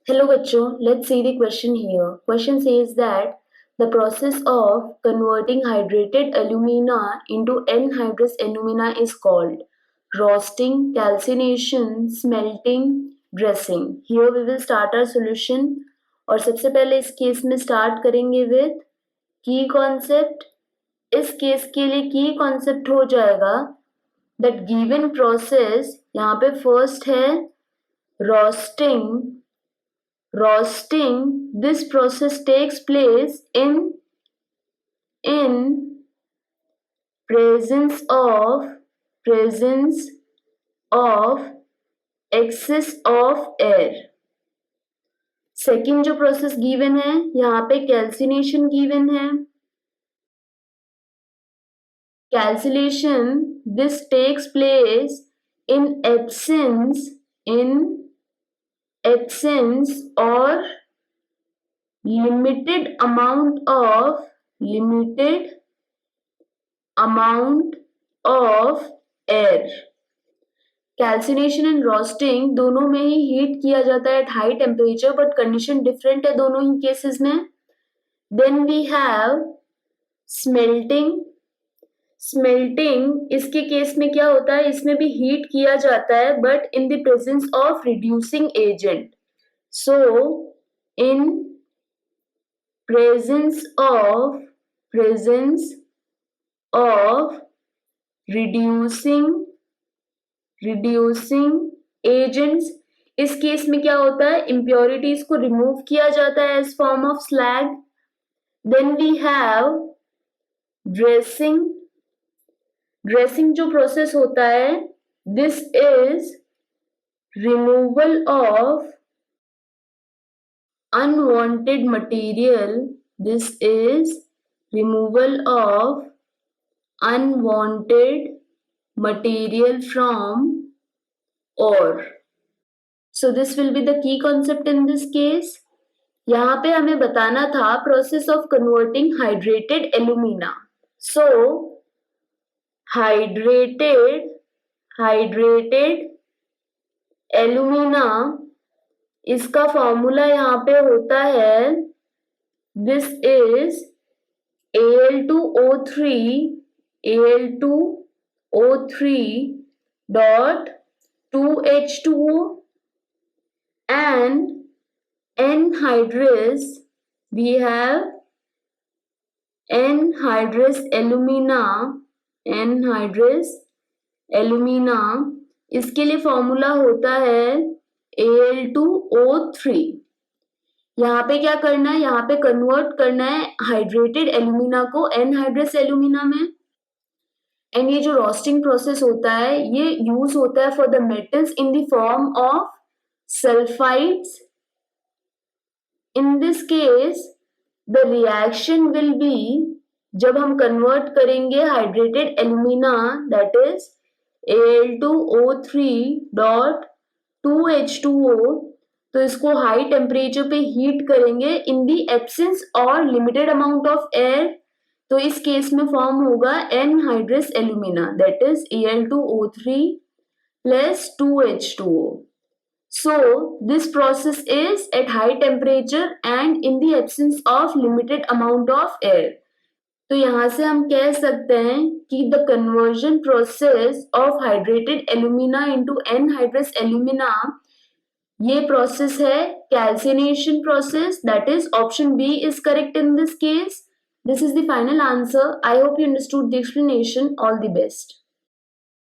Hello बच्चों, let's see the question here. Question says that the process of converting hydrated alumina into anhydrous alumina is called roasting, calcination, smelting, dressing. Here we will start our solution और सबसे पहले इस case में start करेंगे with की concept. इस case के लिए की कॉन्सेप्ट हो जाएगा दैट गिवन प्रोसेस. यहाँ पे फर्स्ट है roasting. This process takes place in presence of excess of air. Second जो प्रोसेस गिवन है यहाँ पे कैल्सिनेशन गिवन है. Calcination this takes place in absence or limited amount of air. Calcination and roasting दोनों में ही heat किया जाता है at high temperature, but condition different है दोनों ही केसेस में. Then we have smelting. इसके केस में क्या होता है, इसमें भी हीट किया जाता है but in the presence of reducing agent. So in presence of reducing agents, इस केस में क्या होता है, इम्प्योरिटीज को रिमूव किया जाता है as form of slag. Then we have dressing जो प्रोसेस होता है, this is removal of unwanted material. This is removal of unwanted material from ore. So this will be the key concept in this case. यहाँ पे हमें बताना था process of converting hydrated alumina. So hydrated alumina, इसका formula यहाँ पे होता है, this is Al2O3 dot 2H2O and anhydrous, we have anhydrous alumina. इसके लिए फॉर्मूला होता है Al2O3. यहाँ पे क्या करना है, यहाँ पे कन्वर्ट करना है हाइड्रेटेड एल्यूमिना को एनहाइड्रस एल्यूमिना में. एंड ये जो रोस्टिंग प्रोसेस होता है ये यूज होता है for the metals in the form of sulphides. In this case the reaction will be, जब हम कन्वर्ट करेंगे hydrated alumina that is Al2O3 dot 2H2O, तो इसको हाई टेम्परेचर पे हीट करेंगे इन दी एब्सेंस और लिमिटेड अमाउंट ऑफ एयर. तो इस केस में फॉर्म होगा anhydrous alumina that is Al2O3 plus 2H2O. So this process is eight high temperature and in the absence of limited amount of air. तो यहां से हम कह सकते हैं कि the conversion process of hydrated alumina into anhydrous alumina, ये process है calcination process. That is option B is correct in this case. This is the final answer. I hope you understood the explanation. All the best.